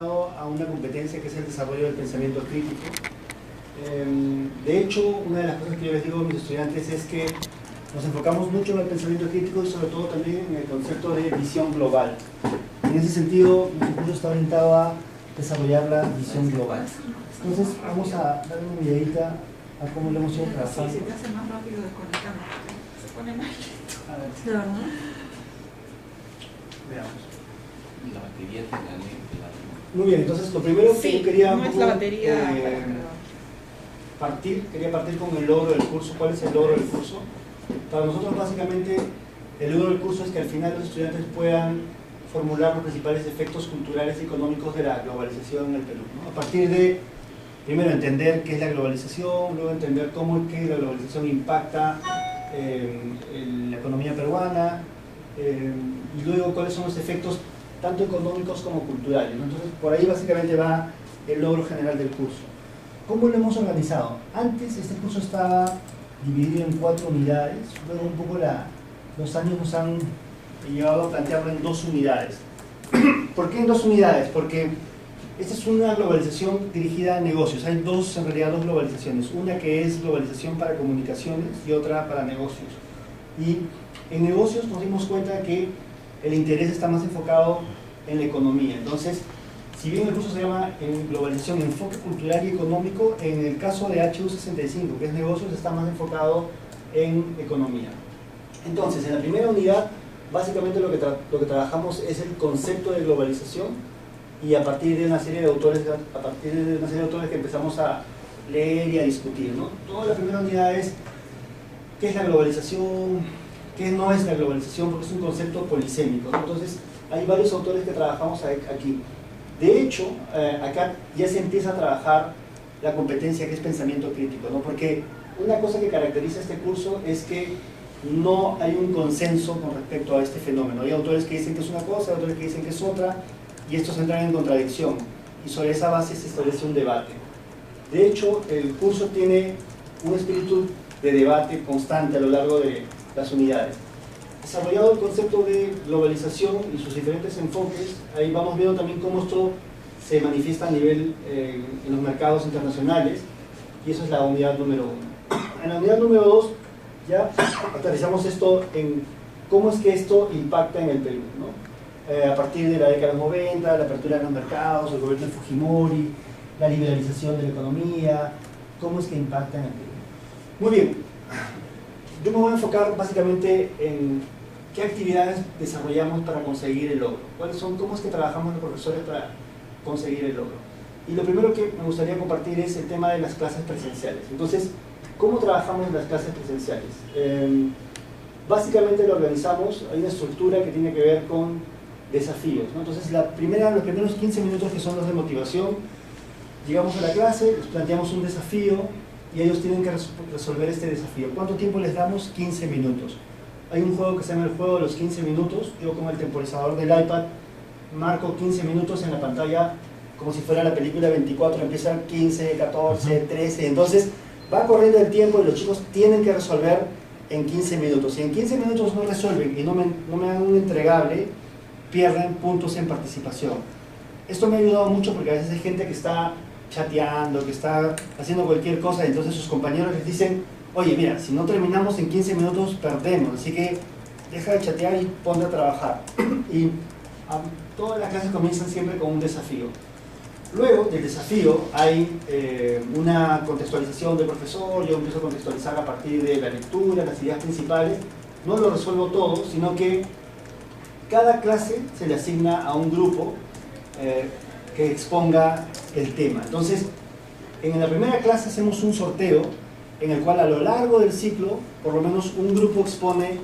a una competencia que es el desarrollo del pensamiento crítico. De hecho, una de las cosas que yo les digo a mis estudiantes es que nos enfocamos mucho en el pensamiento crítico y sobre todo también en el concepto de visión global. En ese sentido, mi curso está orientado a desarrollar la visión global. Entonces, vamos a dar una miradita a cómo lo hemos ido trabajando. Sí, se te hace más rápido desconectando. Se pone más lento. A ver, ¿De verdad? veamos. La batería de la lente. Muy bien, entonces lo primero que yo quería no es la batería. quería partir con el logro del curso. ¿Cuál es el logro del curso? Para nosotros básicamente el logro del curso es que al final los estudiantes puedan formular los principales efectos culturales y económicos de la globalización en el Perú, ¿no? A partir de, primero, entender qué es la globalización, luego entender cómo es que la globalización impacta en la economía peruana, y luego cuáles son los efectos tanto económicos como culturales, ¿no? Entonces, por ahí básicamente va el logro general del curso. ¿Cómo lo hemos organizado? Antes este curso estaba dividido en 4 unidades, luego un poco los años nos han llevado a plantearlo en 2 unidades. ¿Por qué en 2 unidades? Porque esta es una globalización dirigida a negocios. Hay en realidad dos globalizaciones. Una que es globalización para comunicaciones y otra para negocios. Y en negocios nos dimos cuenta que el interés está más enfocado en la economía. Entonces, si bien el curso se llama en globalización, enfoque cultural y económico, en el caso de HU65, que es negocios, está más enfocado en economía. Entonces, en la primera unidad, básicamente lo que trabajamos es el concepto de globalización, y a partir de una serie de autores, que empezamos a leer y a discutir, ¿no? Toda la primera unidad es qué es la globalización, qué no es la globalización, porque es un concepto polisémico, ¿no? Entonces, hay varios autores que trabajamos aquí. De hecho, acá ya se empieza a trabajar la competencia que es pensamiento crítico, ¿no? Porque una cosa que caracteriza este curso es que no hay un consenso con respecto a este fenómeno. Hay autores que dicen que es una cosa, hay autores que dicen que es otra, y estos entran en contradicción, y sobre esa base se establece un debate. De hecho, el curso tiene un espíritu de debate constante a lo largo de las unidades. Desarrollado el concepto de globalización y sus diferentes enfoques, ahí vamos viendo también cómo esto se manifiesta a nivel en los mercados internacionales, y eso es la unidad número 1. En la unidad número 2 ya aterrizamos esto en cómo es que esto impacta en el Perú, ¿no? A partir de la década de los 90, la apertura de los mercados, el gobierno de Fujimori, la liberalización de la economía, cómo es que impacta en el Perú. Muy bien, yo me voy a enfocar básicamente en qué actividades desarrollamos para conseguir el logro, cómo es que trabajamos los profesores para conseguir el logro. Y lo primero que me gustaría compartir es el tema de las clases presenciales. Entonces, ¿cómo trabajamos en las clases presenciales? Básicamente lo organizamos, hay una estructura que tiene que ver con desafíos, ¿no? Entonces, los primeros 15 minutos, que son los de motivación, llegamos a la clase, les planteamos un desafío y ellos tienen que resolver este desafío. ¿Cuánto tiempo les damos? 15 minutos. Hay un juego que se llama el juego de los 15 minutos. Yo, con el temporizador del iPad, marco 15 minutos en la pantalla como si fuera la película 24, empieza 15, 14, 13, entonces va corriendo el tiempo y los chicos tienen que resolver en 15 minutos. Si en 15 minutos no resuelven y no me dan un entregable, pierden puntos en participación. Esto me ha ayudado mucho porque a veces hay gente que está chateando, que está haciendo cualquier cosa, y entonces sus compañeros les dicen: oye, mira, si no terminamos en 15 minutos perdemos, así que deja de chatear y ponte a trabajar. Y todas las clases comienzan siempre con un desafío. Luego del desafío hay una contextualización del profesor. Yo empiezo a contextualizar a partir de la lectura, las ideas principales. No lo resuelvo todo, sino que cada clase se le asigna a un grupo que exponga el tema. Entonces, en la primera clase hacemos un sorteo en el cual a lo largo del ciclo, por lo menos un grupo expone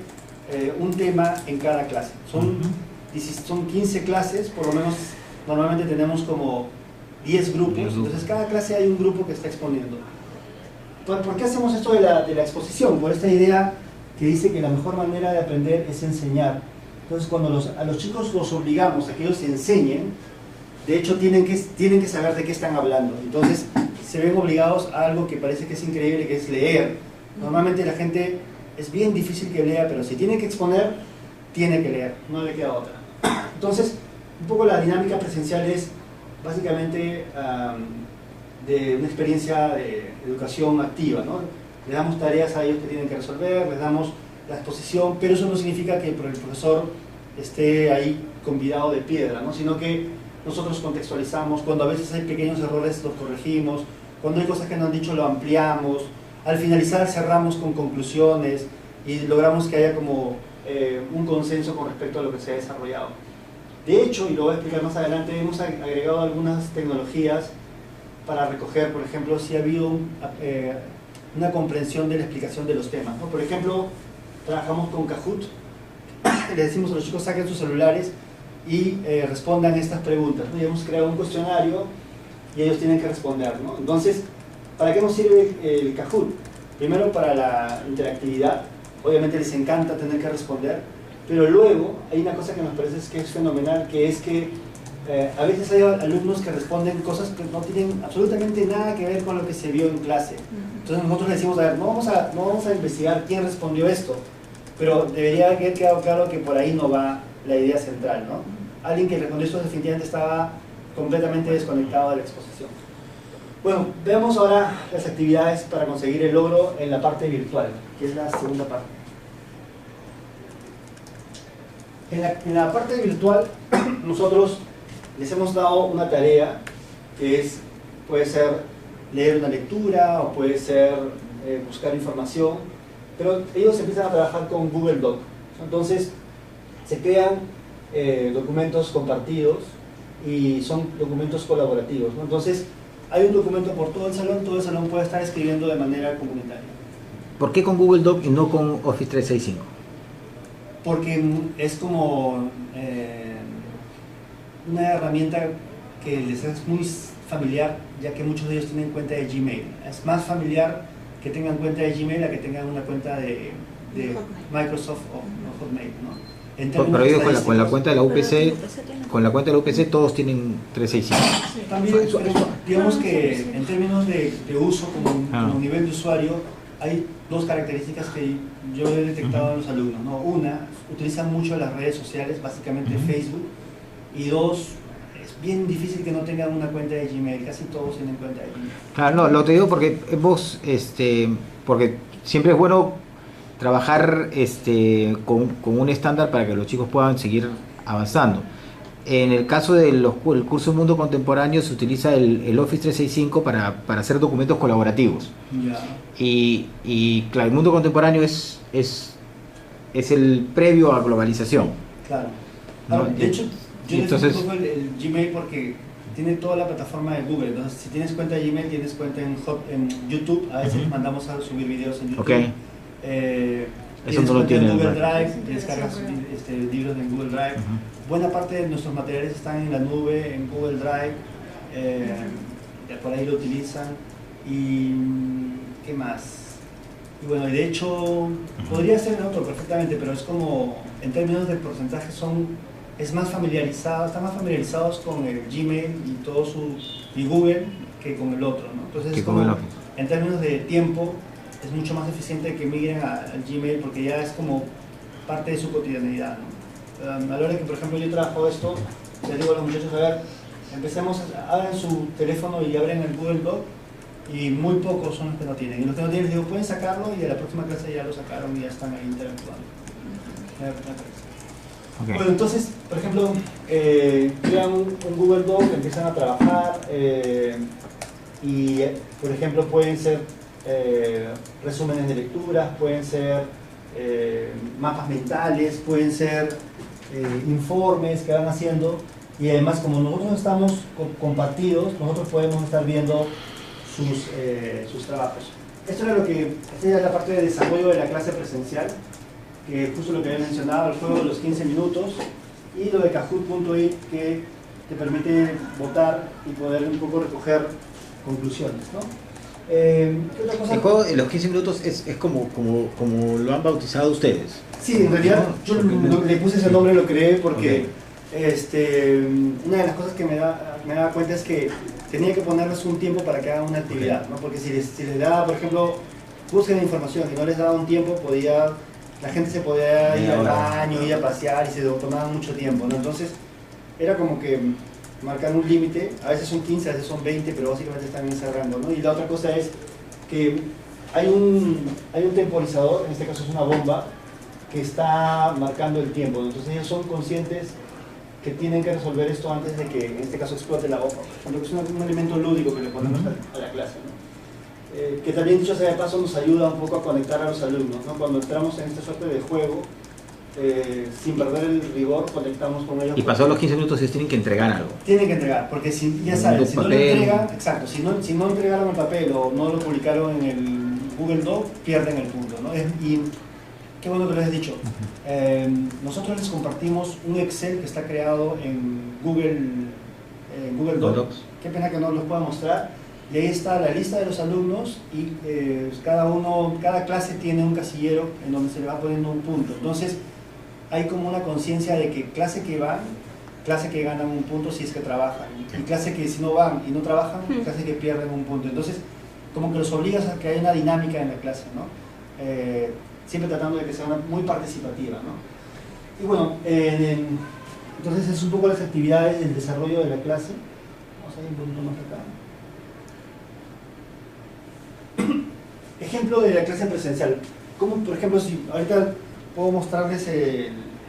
un tema en cada clase. Son 15 clases, por lo menos normalmente tenemos como 10 grupos, entonces cada clase hay un grupo que está exponiendo. ¿Por qué hacemos esto de la exposición? Por esta idea que dice que la mejor manera de aprender es enseñar. Entonces, cuando a los chicos los obligamos a que ellos se enseñen, de hecho tienen que saber de qué están hablando. Entonces se ven obligados a algo que parece que es increíble, que es leer. Normalmente la gente es bien difícil que lea, pero si tiene que exponer, tiene que leer, no le queda otra. Entonces, un poco la dinámica presencial es básicamente de una experiencia de educación activa, ¿no? Les damos tareas a ellos que tienen que resolver, les damos la exposición, pero eso no significa que el profesor esté ahí convidado de piedra, ¿no? Sino que nosotros contextualizamos, cuando a veces hay pequeños errores los corregimos, cuando hay cosas que no han dicho lo ampliamos, al finalizar cerramos con conclusiones y logramos que haya como un consenso con respecto a lo que se ha desarrollado. De hecho, y lo voy a explicar más adelante, hemos agregado algunas tecnologías para recoger, por ejemplo, si ha habido una comprensión de la explicación de los temas, ¿no? Por ejemplo, trabajamos con Kahoot, le decimos a los chicos saquen sus celulares y respondan estas preguntas, ¿no? Y hemos creado un cuestionario y ellos tienen que responder, ¿no? Entonces, ¿para qué nos sirve el Kahoot? Primero para la interactividad, obviamente les encanta tener que responder, pero luego hay una cosa que nos parece que es fenomenal, que es que a veces hay alumnos que responden cosas que no tienen absolutamente nada que ver con lo que se vio en clase. Entonces nosotros les decimos, a ver, no vamos a investigar quién respondió esto, pero debería haber quedado claro que por ahí no va la idea central, ¿no? Alguien que respondió esto definitivamente estaba completamente desconectado de la exposición. Bueno, veamos ahora las actividades para conseguir el logro en la parte virtual, que es la segunda parte. En la parte virtual, nosotros les hemos dado una tarea que puede ser leer una lectura o puede ser buscar información, pero ellos empiezan a trabajar con Google Doc. Entonces, se crean documentos compartidos y son documentos colaborativos, ¿no? Entonces, hay un documento por todo el salón puede estar escribiendo de manera comunitaria. ¿Por qué con Google Doc y no con Office 365? Porque es como una herramienta que les es muy familiar, ya que muchos de ellos tienen cuenta de Gmail. Es más familiar que tengan cuenta de Gmail a que tengan una cuenta de Microsoft o Hotmail, ¿no? Pero digo, con la cuenta de la UPC, con la cuenta de la UPC todos tienen 365. También, digamos que en términos de uso como nivel de usuario, hay dos características que yo he detectado en los alumnos, ¿no? Una, utilizan mucho las redes sociales, básicamente Facebook, y dos, es bien difícil que no tengan una cuenta de Gmail, casi todos tienen cuenta de Gmail. Claro, no, lo te digo porque vos, porque siempre es bueno trabajar con un estándar para que los chicos puedan seguir avanzando. En el caso del curso Mundo Contemporáneo se utiliza el Office 365 para hacer documentos colaborativos. Ya. Y claro, el mundo contemporáneo es el previo a globalización. Claro. ¿No? De hecho, yo entonces, les pongo el Gmail porque tiene toda la plataforma de Google. Entonces, si tienes cuenta de Gmail, tienes cuenta en YouTube. A veces mandamos a subir videos en YouTube. Okay. Eso no lo tiene en Google Drive, descargas libros en Google Drive. Buena parte de nuestros materiales están en la nube, en Google Drive, por ahí lo utilizan. Y ¿qué más? Y bueno, de hecho podría ser en otro perfectamente, pero es como en términos de porcentaje están más familiarizados con el Gmail y Google que con el otro, ¿no? Entonces es como, en términos de tiempo es mucho más eficiente que migren al Gmail porque ya es como parte de su cotidianidad, ¿no? A la hora que, por ejemplo, yo trabajo esto, les digo a los muchachos, a ver, abran su teléfono y abren el Google Doc, y muy pocos son los que no tienen. Y los que no tienen, les digo, pueden sacarlo, y a la próxima clase ya lo sacaron y ya están ahí interactuando. Okay. Bueno, entonces, por ejemplo, crean un Google Doc, empiezan a trabajar, y, por ejemplo, pueden ser resúmenes de lecturas, pueden ser mapas mentales, pueden ser informes que van haciendo, y además como nosotros estamos compartidos, nosotros podemos estar viendo sus trabajos. Esta es la parte de desarrollo de la clase presencial, que es justo lo que había mencionado, el juego de los 15 minutos, y lo de Kahoot.it, que te permite votar y poder un poco recoger conclusiones, ¿no? ¿Qué otra cosa? El juego de los 15 minutos es como lo han bautizado ustedes. Sí, en realidad yo le puse ese nombre, lo creé porque una de las cosas que me daba cuenta es que tenía que ponerles un tiempo para que hagan una actividad, ¿no? Porque si les daba, por ejemplo, busquen información y no les daba un tiempo, la gente se podía ir al baño, ir a pasear y se tomaba mucho tiempo, ¿no? Entonces era como que marcan un límite, a veces son 15, a veces son 20, pero básicamente están encerrando, ¿no? Y la otra cosa es que hay un temporizador, en este caso es una bomba, que está marcando el tiempo, ¿no? Entonces ellos son conscientes que tienen que resolver esto antes de que, en este caso, explote la bomba. Es un elemento lúdico que le ponemos a la clase, ¿no? Que también, dicho sea de paso, nos ayuda un poco a conectar a los alumnos, ¿no? Cuando entramos en esta suerte de juego, sin perder el rigor, conectamos con ellos. Y pasados los 15 minutos, ellos tienen que entregar algo. Tienen que entregar, porque si, ya saben, si no lo entregan, exacto, si no entregaron el papel o no lo publicaron en el Google Doc, pierden el punto, ¿no? Y qué bueno que les he dicho. Nosotros les compartimos un Excel que está creado en Google Docs. Qué pena que no los pueda mostrar. Y ahí está la lista de los alumnos y cada clase tiene un casillero en donde se le va poniendo un punto. Entonces, hay como una conciencia de que clase que van, clase que ganan un punto si es que trabajan. Y clase que si no van y no trabajan, clase que pierden un punto. Entonces, como que los obligas a que haya una dinámica en la clase, ¿no? Siempre tratando de que sea muy participativa, ¿no? Y bueno, entonces es un poco las actividades del desarrollo de la clase. Vamos a ir un poquito más acá. Ejemplo de la clase presencial. Como, por ejemplo, si ahorita puedo mostrarles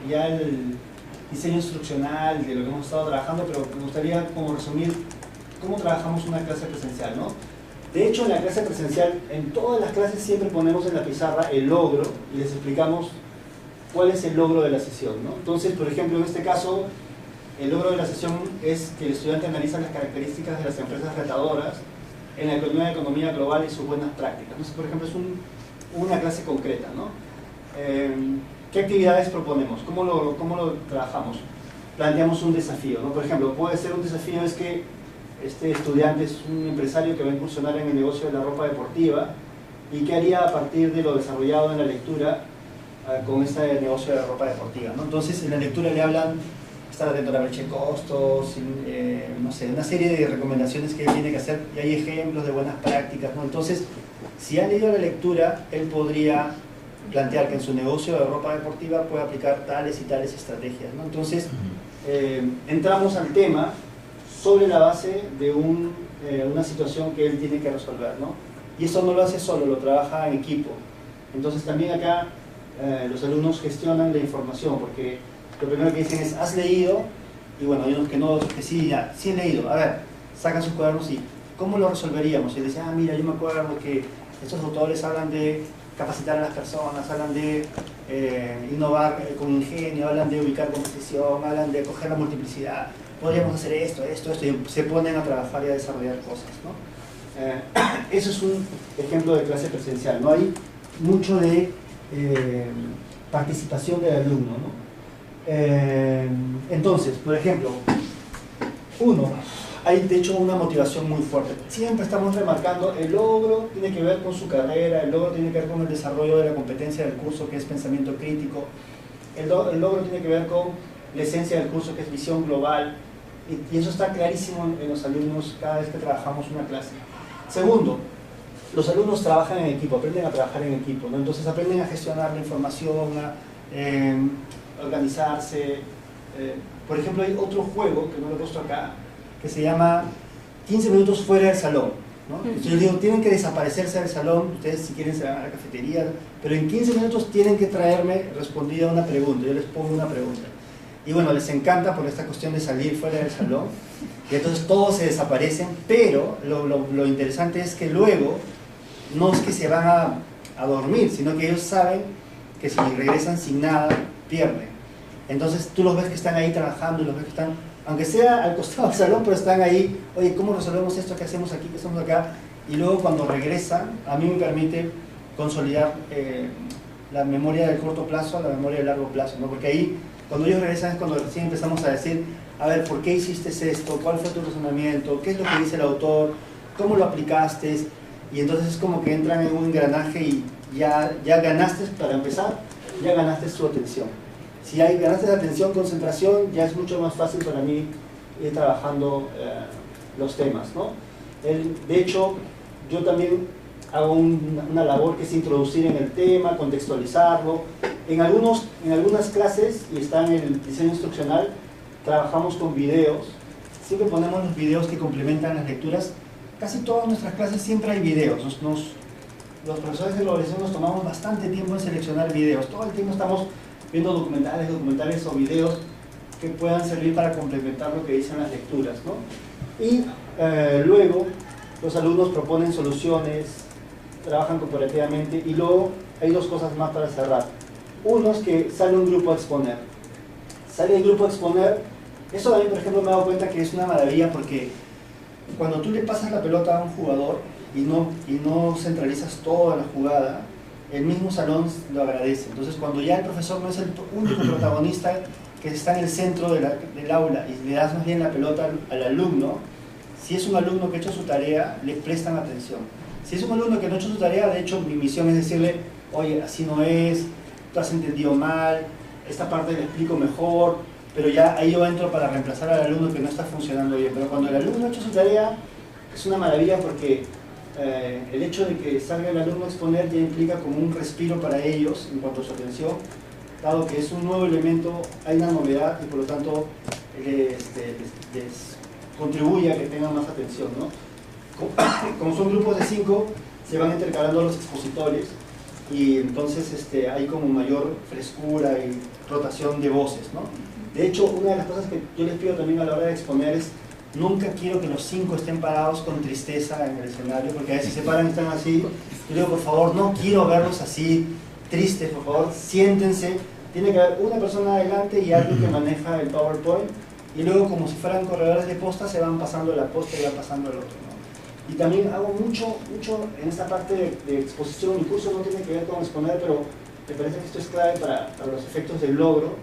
ya el diseño instruccional de lo que hemos estado trabajando, pero me gustaría como resumir cómo trabajamos una clase presencial, ¿no? De hecho, en la clase presencial, en todas las clases siempre ponemos en la pizarra el logro y les explicamos cuál es el logro de la sesión, ¿no? Entonces, por ejemplo, en este caso, el logro de la sesión es que el estudiante analiza las características de las empresas retadoras en la nueva economía global y sus buenas prácticas. Entonces, por ejemplo, es una clase concreta, ¿no? ¿Qué actividades proponemos? ¿Cómo lo trabajamos? Planteamos un desafío, ¿no? Por ejemplo, puede ser un desafío es que este estudiante es un empresario que va a incursionar en el negocio de la ropa deportiva y qué haría a partir de lo desarrollado en la lectura con este negocio de la ropa deportiva, ¿no? Entonces, en la lectura le hablan, estar atento a la brecha de costos, no sé, una serie de recomendaciones que él tiene que hacer y hay ejemplos de buenas prácticas, ¿no? Entonces, si ha leído la lectura, él podría plantear que en su negocio de ropa deportiva puede aplicar tales y tales estrategias, ¿no? Entonces, entramos al tema sobre la base de una situación que él tiene que resolver, ¿no? Y eso no lo hace solo, lo trabaja en equipo. Entonces también acá los alumnos gestionan la información, porque lo primero que dicen es, ¿has leído? Y bueno, hay unos que no, otros que sí, ya, sí he leído. A ver, sacan sus cuadernos y ¿cómo lo resolveríamos? Y dicen, mira, yo me acuerdo que estos autores hablan de capacitar a las personas, hablan de innovar con ingenio, hablan de ubicar con precisión, hablan de coger la multiplicidad. Podríamos hacer esto, y se ponen a trabajar y a desarrollar cosas, ¿no? Eso es un ejemplo de clase presencial, ¿no? Hay mucho de participación del alumno, ¿no? Entonces, por ejemplo, hay de hecho una motivación muy fuerte. Siempre estamos remarcando, el logro tiene que ver con su carrera, el logro tiene que ver con el desarrollo de la competencia del curso, que es pensamiento crítico, el logro tiene que ver con la esencia del curso, que es visión global, y eso está clarísimo en los alumnos cada vez que trabajamos una clase. Segundo, los alumnos trabajan en equipo, aprenden a trabajar en equipo, ¿no? Entonces aprenden a gestionar la información, a organizarse. Por ejemplo, hay otro juego, que no lo he puesto acá, que se llama 15 minutos fuera del salón, ¿no? Entonces yo digo, tienen que desaparecerse del salón, ustedes si quieren se van a la cafetería, pero en 15 minutos tienen que traerme respondida una pregunta, yo les pongo una pregunta. Y bueno, les encanta por esta cuestión de salir fuera del salón, y entonces todos se desaparecen, pero lo interesante es que luego no es que se van a dormir, sino que ellos saben que si regresan sin nada, pierden. Entonces tú los ves que están ahí trabajando y los ves que están, aunque sea al costado del salón, pero están ahí, oye, ¿cómo resolvemos esto? ¿Qué hacemos aquí? ¿Qué hacemos acá? Y luego cuando regresan, a mí me permite consolidar la memoria del corto plazo a la memoria del largo plazo, ¿no? Porque ahí, cuando ellos regresan es cuando recién empezamos a decir, a ver, ¿por qué hiciste esto? ¿Cuál fue tu razonamiento? ¿Qué es lo que dice el autor? ¿Cómo lo aplicaste? Y entonces es como que entran en un engranaje y ya ganaste, para empezar, ya ganaste su atención. Si ganaste la atención, concentración, ya es mucho más fácil para mí ir trabajando los temas, ¿no? De hecho, yo también hago una labor que es introducir en el tema, contextualizarlo. En algunas clases, y está en el diseño instruccional, trabajamos con videos siempre ponemos los videos que complementan las lecturas. Casi todas nuestras clases siempre hay videos. Los profesores de globalización nos tomamos bastante tiempo en seleccionar videos. Todo el tiempo estamos viendo documentales o videos que puedan servir para complementar lo que dicen las lecturas, ¿no? Y luego los alumnos proponen soluciones, trabajan cooperativamente y luego hay dos cosas más para cerrar. Uno es que sale un grupo a exponer. Sale el grupo a exponer. Eso a mí, por ejemplo, me he dado cuenta que es una maravilla porque cuando tú le pasas la pelota a un jugador y no centralizas toda la jugada, el mismo salón lo agradece. Entonces, cuando ya el profesor no es el único protagonista que está en el centro del aula y le das más bien la pelota al alumno, si es un alumno que ha hecho su tarea, le prestan atención. Si es un alumno que no ha hecho su tarea, de hecho, mi misión es decirle, oye, así no es, tú has entendido mal, esta parte le explico mejor, pero ya ahí yo entro para reemplazar al alumno que no está funcionando bien. Pero cuando el alumno ha hecho su tarea, es una maravilla porque el hecho de que salga el alumno a exponer ya implica como un respiro para ellos en cuanto a su atención, dado que es un nuevo elemento, hay una novedad y por lo tanto les contribuye a que tengan más atención, ¿no? Como son grupos de 5, se van intercalando los expositores y entonces hay como mayor frescura y rotación de voces, ¿no? De hecho, una de las cosas que yo les pido también a la hora de exponer es nunca quiero que los 5 estén parados con tristeza en el escenario, porque a veces se paran y están así. Yo digo, por favor, no quiero verlos así tristes, por favor, siéntense. Tiene que haber una persona adelante y alguien que maneja el PowerPoint, y luego, como si fueran corredores de posta, se van pasando la posta y van pasando el otro, ¿no? Y también hago mucho en esta parte de exposición. Mi curso no tiene que ver con exponer, pero me parece que esto es clave para los efectos del logro,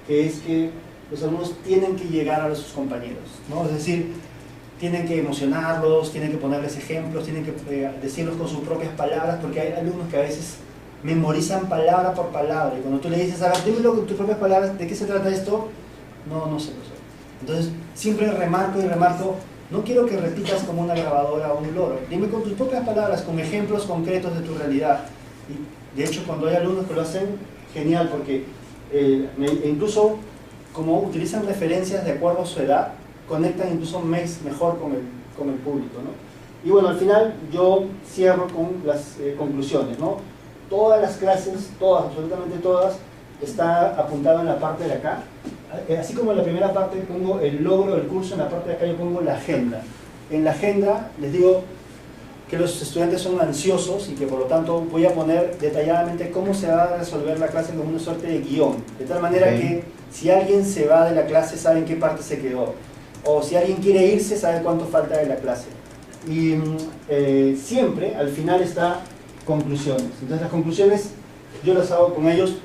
que es que los alumnos tienen que llegar a sus compañeros, ¿no? Es decir, tienen que emocionarlos, tienen que ponerles ejemplos, tienen que decirlos con sus propias palabras, porque hay alumnos que a veces memorizan palabra por palabra, y cuando tú le dices, a ver, dímelo con tus propias palabras, ¿de qué se trata esto? No sé. Entonces, siempre remarco, no quiero que repitas como una grabadora o un loro, dime con tus propias palabras, con ejemplos concretos de tu realidad. Y de hecho, cuando hay alumnos que lo hacen, genial, porque incluso como utilizan referencias de acuerdo a su edad, conectan incluso mejor con el público, ¿no? Y bueno, al final yo cierro con las conclusiones, ¿no? Todas las clases, absolutamente todas, está apuntado en la parte de acá. Así como en la primera parte pongo el logro del curso, en la parte de acá yo pongo la agenda. En la agenda les digo que los estudiantes son ansiosos y que por lo tanto voy a poner detalladamente cómo se va a resolver la clase como una suerte de guión, de tal manera que si alguien se va de la clase sabe en qué parte se quedó, o si alguien quiere irse sabe cuánto falta de la clase. Y siempre al final está conclusiones. Entonces las conclusiones yo las hago con ellos.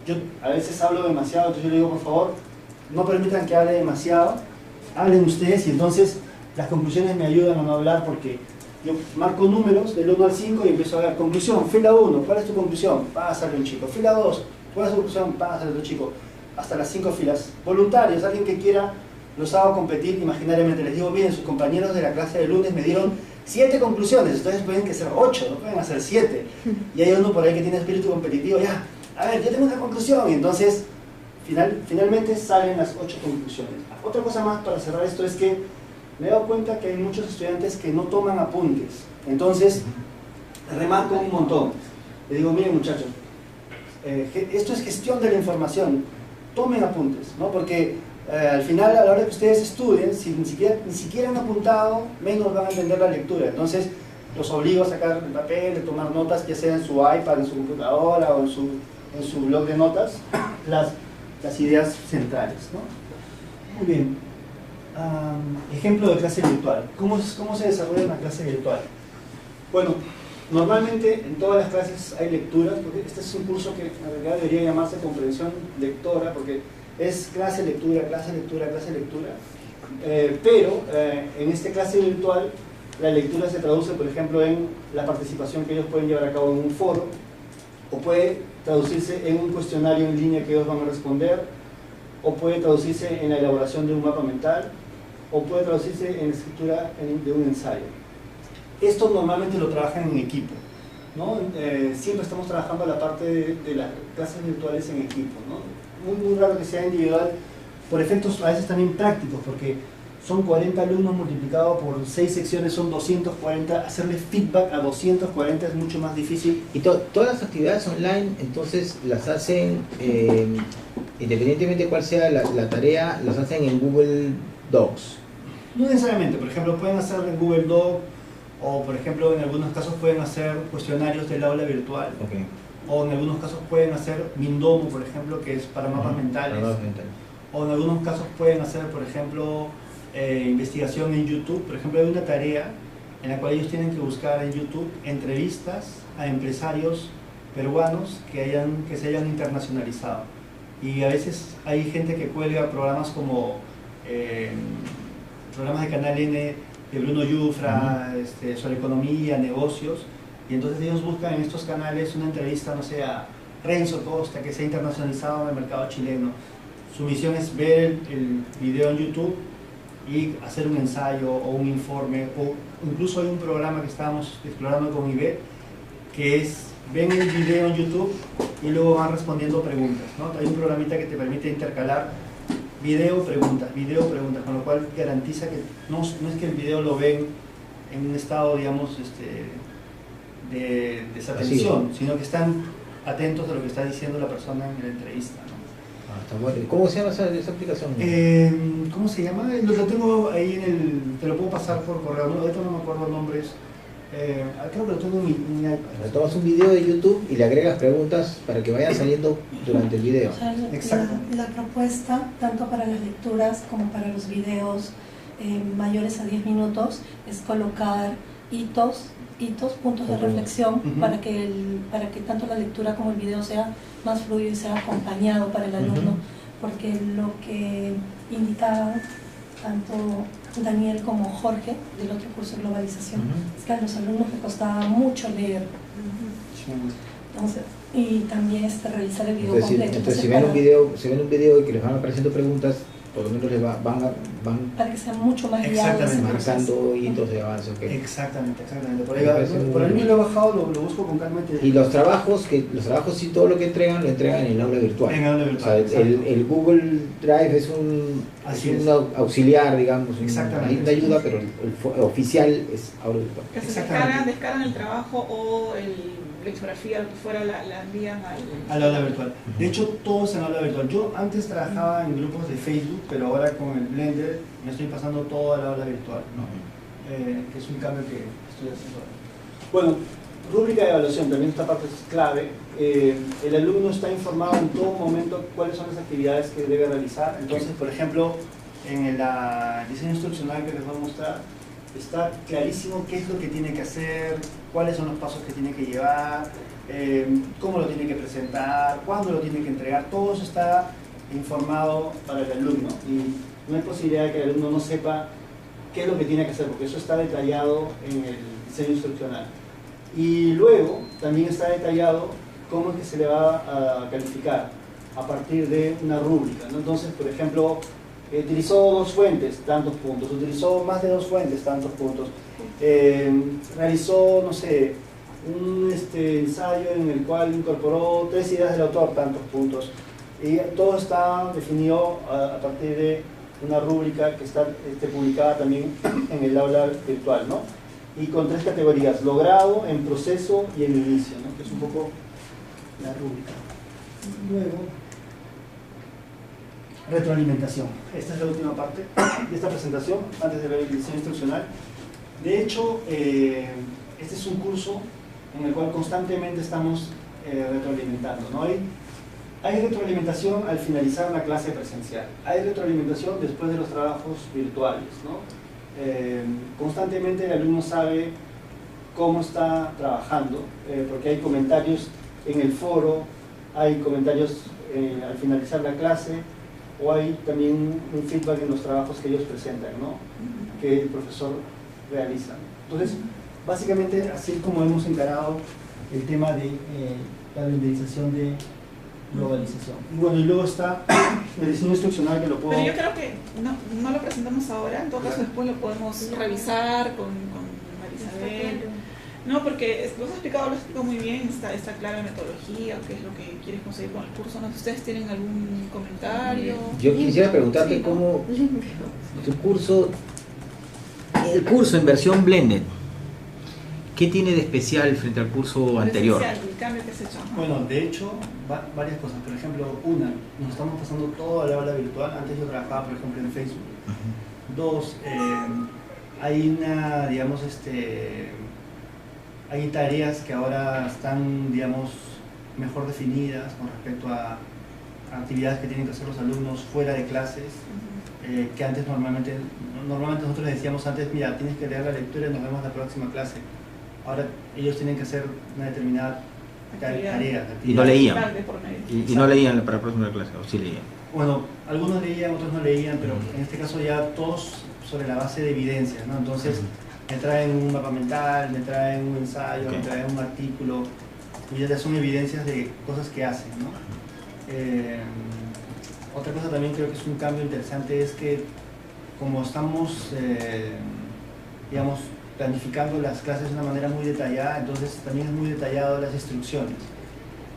Yo a veces hablo demasiado, entonces yo le digo, por favor, no permitan que hable demasiado, hablen ustedes, y entonces las conclusiones me ayudan a no hablar, porque yo marco números del 1 al 5 y empiezo a ver, conclusión, fila 1, ¿cuál es tu conclusión? Pásale un chico. Fila 2, ¿cuál es tu conclusión? Pásale otro chico. Hasta las 5 filas. Voluntarios, alguien que quiera, los hago competir imaginariamente. Les digo, bien, sus compañeros de la clase de lunes me dieron 7 conclusiones, entonces pueden que ser 8, no pueden hacer 7. Y hay uno por ahí que tiene espíritu competitivo, ya, a ver, yo tengo una conclusión, y entonces finalmente salen las 8 conclusiones. Otra cosa más para cerrar esto es que me he dado cuenta que hay muchos estudiantes que no toman apuntes, entonces remarco un montón. Le digo, miren muchachos, esto es gestión de la información, tomen apuntes, ¿no? Porque al final, a la hora que ustedes estudien, si ni siquiera han apuntado, menos van a entender la lectura. Entonces los obligo a sacar el papel, a tomar notas, ya sea en su iPad, en su computadora o en su blog de notas, las ideas centrales, ¿no? Muy bien. Ejemplo de clase virtual. ¿Cómo se desarrolla una clase virtual? Bueno, normalmente en todas las clases hay lecturas, porque este es un curso que en realidad debería llamarse comprensión lectora, porque es clase, lectura, clase, lectura, clase, lectura. Pero en esta clase virtual la lectura se traduce, por ejemplo, en la participación que ellos pueden llevar a cabo en un foro, o puede traducirse en un cuestionario en línea que ellos van a responder, o puede traducirse en la elaboración de un mapa mental, o puede traducirse en la escritura de un ensayo. Esto normalmente lo trabajan en equipo, ¿no? Siempre estamos trabajando la parte de las clases virtuales en equipo, ¿no? Muy raro que sea individual, por efectos a veces también prácticos, porque son 40 alumnos multiplicado por 6 secciones, son 240. Hacerle feedback a 240 es mucho más difícil. Y todas las actividades online, entonces las hacen, independientemente de cuál sea la tarea, las hacen en Google Docs. No necesariamente, por ejemplo, pueden hacer en Google Doc, o por ejemplo en algunos casos pueden hacer cuestionarios del aula virtual, Okay. o en algunos casos pueden hacer Mindomo, por ejemplo, que es para mapas mentales, o en algunos casos pueden hacer, por ejemplo, investigación en YouTube. Por ejemplo, hay una tarea en la cual ellos tienen que buscar en YouTube entrevistas a empresarios peruanos que se hayan internacionalizado, y a veces hay gente que cuelga programas como programas de Canal N de Bruno Yufra, sobre economía, negocios, y entonces ellos buscan en estos canales una entrevista, no sé, a Renzo Costa, que se ha internacionalizado en el mercado chileno. Su misión es ver el video en YouTube y hacer un ensayo o un informe, o incluso hay un programa que estábamos explorando con IBET, que es, ven el video en YouTube y luego van respondiendo preguntas, ¿no? Hay un programita que te permite intercalar video, preguntas, con lo cual garantiza que no es que el video lo ven en un estado, digamos, de desatención, sino que están atentos a lo que está diciendo la persona en la entrevista, ¿no? Está bueno. ¿Cómo se llama esa aplicación? ¿Cómo se llama? Lo tengo ahí te lo puedo pasar por correo, ¿no? Ahorita no me acuerdo nombres. Creo que lo tengo en mi iPad. Le tomas un video de YouTube y le agregas preguntas para que vayan saliendo durante el video. O sea, Exacto. la propuesta, tanto para las lecturas como para los videos mayores a 10 minutos, es colocar hitos, puntos de reflexión, para que tanto la lectura como el video sea más fluido y sea acompañado para el alumno, porque lo que indicaban tanto Daniel como Jorge del otro curso de globalización es que a los alumnos les costaba mucho leer. Entonces, y también revisar el video completo. Entonces si ven un video y que les van apareciendo preguntas, por lo menos les van para que sea mucho más guiado ese proceso. marcando hitos de avance. Okay. Exactamente. Por ahí me lo he bajado, lo busco con calma. Y los trabajos sí, todo lo que entregan, lo entregan en el aula virtual. En el aula virtual. O sea, el Google Drive es un auxiliar, digamos, hay una ayuda, pero el oficial es aula virtual. Que se descargan el trabajo o la infografía, lo que fuera, la envían al aula virtual. De hecho, todo es en aula virtual. Yo antes trabajaba en grupos de Facebook, pero ahora con el Blender me estoy pasando todo al aula virtual, ¿no? Que es un cambio que estoy haciendo ahora. Bueno, rúbrica de evaluación, también esta parte es clave. El alumno está informado en todo momento cuáles son las actividades que debe realizar. Entonces, por ejemplo, en el diseño instruccional que les voy a mostrar, está clarísimo qué es lo que tiene que hacer, cuáles son los pasos que tiene que llevar, cómo lo tiene que presentar, cuándo lo tiene que entregar. Todo eso está informado para el alumno y no hay posibilidad de que el alumno no sepa qué es lo que tiene que hacer, porque eso está detallado en el diseño instruccional. Y luego también está detallado cómo es que se le va a calificar a partir de una rúbrica, ¿no? Entonces, por ejemplo, utilizó 2 fuentes, tantos puntos; utilizó más de 2 fuentes, tantos puntos; realizó, no sé, un ensayo en el cual incorporó 3 ideas del autor, tantos puntos. Y todo está definido a partir de una rúbrica que está publicada también en el aula virtual, ¿no? Y con 3 categorías: logrado, en proceso y en inicio, ¿no? Que es un poco la rúbrica. Luego, retroalimentación. Esta es la última parte de esta presentación, antes de ver el diseño instruccional. De hecho, este es un curso en el cual constantemente estamos retroalimentando, ¿no? Hay retroalimentación al finalizar una clase presencial, hay retroalimentación después de los trabajos virtuales, ¿no? Constantemente el alumno sabe cómo está trabajando, porque hay comentarios en el foro, hay comentarios al finalizar la clase, o hay también un feedback en los trabajos que ellos presentan, ¿no? Que el profesor realiza. Entonces, básicamente así es como hemos encarado el tema de la renderización de globalización. Y bueno, y luego está el diseño instruccional, que lo puedo... Pero yo creo que no lo presentamos ahora, en todo caso después lo podemos revisar con Marisabel No, porque lo has explicado muy bien, está clara la metodología, qué es lo que quieres conseguir con el curso. ¿No? ¿Ustedes tienen algún comentario? Yo quisiera preguntarte Sí, ¿no? cómo el curso en versión blended, ¿qué tiene de especial frente al curso anterior? El cambio que has hecho. Ajá. Bueno, de hecho, varias cosas. Por ejemplo, una, nos estamos pasando todo al aula virtual. Antes yo trabajaba, por ejemplo, en Facebook. Dos, hay una, digamos, hay tareas que ahora están, digamos, mejor definidas con respecto a actividades que tienen que hacer los alumnos fuera de clases, que antes normalmente nosotros les decíamos antes, mira, tienes que leer la lectura y nos vemos la próxima clase. Ahora ellos tienen que hacer una determinada tarea. Y no leían. Y no leían para la próxima clase, o sí leían. Bueno, algunos leían, otros no leían, pero en este caso ya todos sobre la base de evidencias, ¿no? Entonces me traen un mapa mental, me traen un ensayo, me traen un artículo, y ya son evidencias de cosas que hacen, ¿no? Otra cosa también creo que es un cambio interesante es que como estamos, digamos, planificando las clases de una manera muy detallada, entonces también es muy detallado las instrucciones.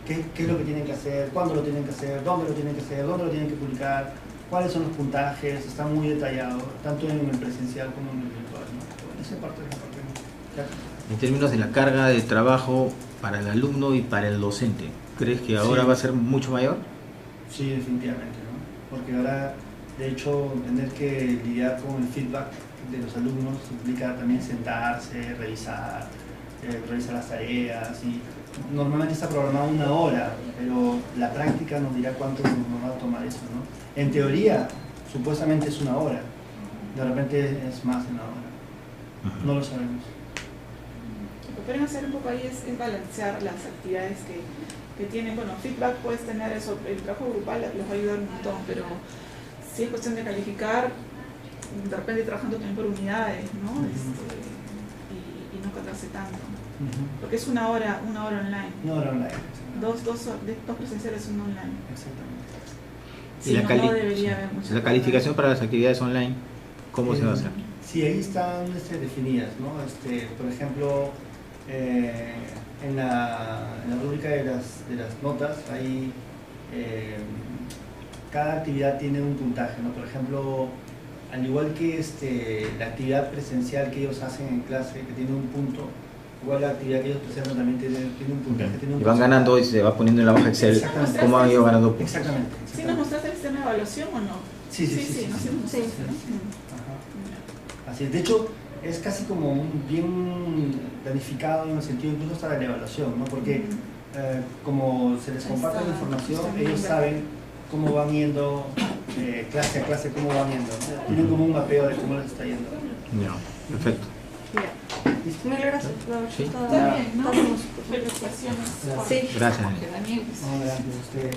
¿Qué es lo que tienen que hacer? ¿Cuándo lo tienen que hacer? ¿Dónde lo tienen que hacer? ¿Dónde lo tienen que publicar? ¿Cuáles son los puntajes? Está muy detallado, tanto en el presencial como en el virtual, ¿no? Bueno, esa parte es la parte que... En términos de la carga de trabajo para el alumno y para el docente, ¿crees que ahora Sí. va a ser mucho mayor? Sí, definitivamente, ¿no? Porque ahora, de hecho, tener que lidiar con el feedback de los alumnos implica también sentarse, revisar las tareas y normalmente está programado 1 hora, pero la práctica nos dirá cuánto nos va a tomar eso, ¿no? En teoría, supuestamente es 1 hora, de repente es más de 1 hora, no lo sabemos. Lo que pueden hacer un poco ahí es balancear las actividades que tienen. Bueno, feedback puedes tener eso, el trabajo grupal les va a ayudar un montón, pero si es cuestión de calificar, de repente trabajando también por unidades, ¿no? Y no cargarse tanto. Porque es 1 hora online. 1 hora online. Dos presenciales, 1 online. Exactamente. Sí, no debería haber mucha la calificación para las actividades online, ¿cómo se va a hacer? Sí, ahí están definidas, ¿no? Por ejemplo, en la rúbrica de las notas, ahí cada actividad tiene un puntaje, ¿no? Por ejemplo, al igual que la actividad presencial que ellos hacen en clase, que tiene un punto, igual la actividad que ellos presentan también tiene un puntaje. Y van ganando y se va poniendo en la hoja Excel cómo han ido ganando puntos. Exactamente. ¿Sí nos mostraste el sistema de evaluación o no? Sí. Ajá. Así es. De hecho, es casi como bien planificado en el sentido incluso hasta de la evaluación, ¿no? Porque como se les comparte la información, ellos saben cómo van yendo clase a clase, cómo van yendo, ¿no? Tienen como un mapeo de cómo les está yendo. Ya, perfecto. Mil gracias. Sí. Está bien, ¿no? Felicitaciones. Sí. Gracias. Daniel. No, gracias a usted.